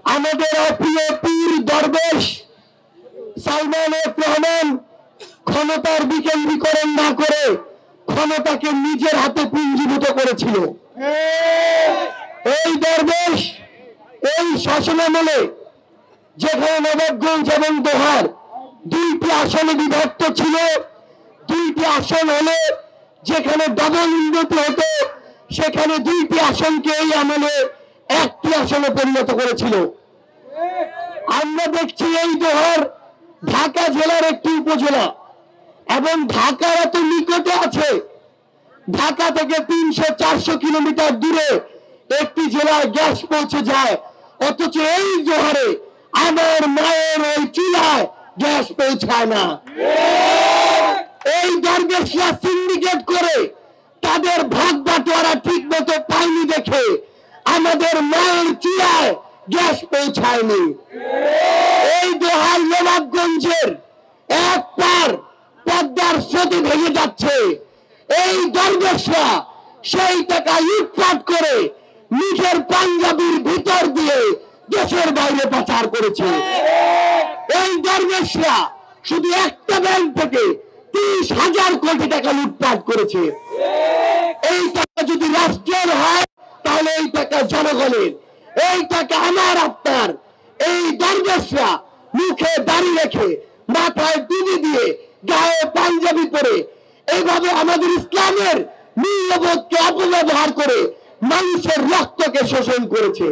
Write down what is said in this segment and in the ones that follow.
আমাদের প্রিয় পীর দরবেশ সালমান এফ রহমান ক্ষমতার বিকেন্দ্রীকরণ না করে ক্ষমতাকে নিজের হাতে পুঞ্জীভূত করেছিল। এই দরবেশ এই শাসনামলে যেখানে নবাবগঞ্জ এবং দোহার দুইটি আসনে বিভক্ত ছিল, দুইটি আসন হলে যেখানে ডবল উন্নতি হতো, সেখানে দুইটি আসনকে এই আমলে একটি আসনে পরিণত করেছিল। আমরা দেখছি এই দোহার ঢাকা জেলার একটি উপজেলা এবং ঢাকার এত নিকটে আছে, ঢাকা থেকে 300-400 কিলোমিটার দূরে একটি জেলায় গ্যাস পৌঁছে যায়, অথচ এই জোহারে আমার মায়ের ওই চুলায় গ্যাস পৌঁছায় না। এই দরবেশরা সিন্ডিকেট করে তাদের ভাগ বাটোয়ারা ঠিক মতো পায়নি দেখে আমাদের মায়ের চুলায় গ্যাস পৌঁছায়নি। এই দোহার নবাবগঞ্জের এক পার পদ্মার স্রোতে ভেঙে যাচ্ছে। এই দরবেশরা সেই টাকা লুটপাট করে নিজের পাঞ্জাবির ভিতর দিয়ে দেশের বাইরে পাচার করেছে। এই দরবেশরা শুধু একটা ব্যাংক থেকে 30,000 কোটি টাকা লুটপাট করেছে। এই টাকা যদি রাষ্ট্রের হয় তাহলে এই টাকা জনগণের, এই টাকা আমার আপনার। এই দরবেশরা মুখে দাড়ি রেখে মাথায় টুপি দিয়ে গায়ে পাঞ্জাবি পরে এইভাবে আমাদের ইসলামের মূল্যবোধকে অপব্যবহার করে মানুষের রক্তকে শোষণ করেছে।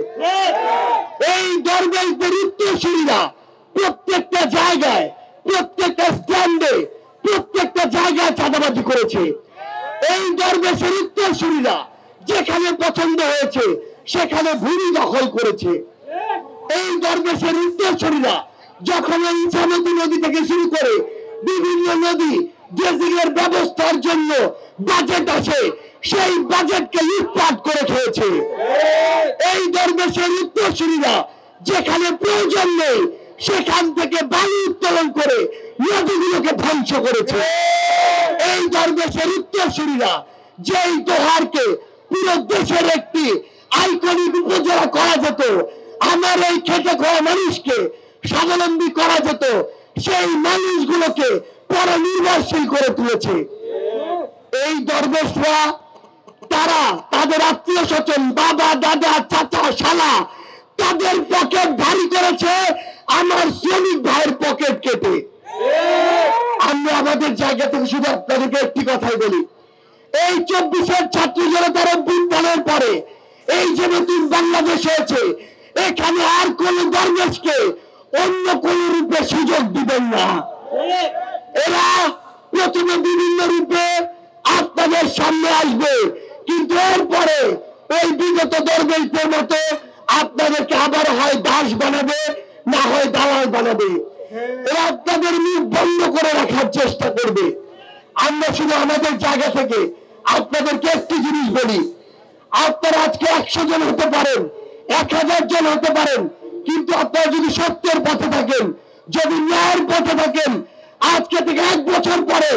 এই দরবেশদের উত্তরসূরিরা প্রত্যেকটা জায়গায়, প্রত্যেকটা স্ট্যান্ডে, প্রত্যেকটা জায়গায় চাঁদাবাজি করেছে। এই দরবেশের উত্তরসূরিরা যেখানে পছন্দ হয়েছে সেখানে ভূমি দখল করেছে। এই দরবেশের উত্তরসূরিরা যখন এই ইছামতি নদী থেকে শুরু করে বিভিন্ন নদী ড্রেজিংয়ের ব্যবস্থার জন্য বাজেট আসে, সেই বাজেটকে লুটপাট করে খেয়েছে। এই দরবেশের উত্তরসূরিরা যেখানে প্রয়োজন নেই সেখান থেকে বালু উত্তোলন করে নদীগুলোকে ধ্বংস করেছে। এই দরবেশের উত্তরসূরিরা যেই দোহারকে পুরো দেশের একটি আইকনিক উপজেলা করা যেত, আমার এই খেটে খাওয়া মানুষকে স্বাবলম্বী করা যেত, সেই মানুষগুলোকে পরনির্ভরশীল করে তুলেছে। এই দরবেশরা তারা তাদের আত্মীয় স্বজন, বাবা, দাদা, চাচা, শালা, তাদের পকেট ভারী করেছে আমার শ্রমিক ভাইয়ের পকেট কেটে। আমরা আমাদের জায়গা থেকে শুধু আপনাদেরকে একটি কথাই বলি, এই 24-এর ছাত্র জনতার অভ্যুত্থানের পরে এই যে নতুন বাংলাদেশ হয়েছে, এখানে আর কোন দরবেশকে অন্য কোন রূপে সুযোগ দিবেন না। এরা প্রথমে বিভিন্ন রূপে আপনাদের সামনে আসবে, কিন্তু এরপরে ওই বিগত দরবেশদের মতো আপনাদেরকে আবার হয় দাস বানাবে, না হয় দালাল বানাবে। এরা আপনাদের মুখ বন্ধ করে রাখার চেষ্টা করবে। আমরা শুধু আমাদের জায়গা থেকে আপনাদেরকে একটি জিনিস বলি, আপনারা আজকে 100 জন হতে পারেন, 1000 জন হতে পারেন, কিন্তু আপনারা যদি সত্যের পথে থাকেন, যদি ন্যায়ের পথে থাকেন, আজকে থেকে 1 বছর পরে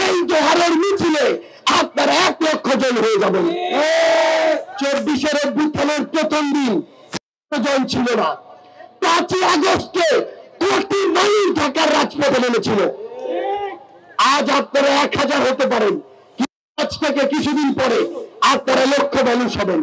এই দোহারের মিছিলে আপনারা 1 লক্ষ জন হয়ে যাবেন। 24-এর অভ্যুত্থানের প্রথম দিন জন ছিল না, 5ই আগস্টে কোটি মানুষ ঢাকার রাজপথে নেমেছিল। আজ আপনারা 1000 হতে পারেন, আজ থেকে কিছুদিন পরে আপনারা লক্ষ মানুষ হবেন।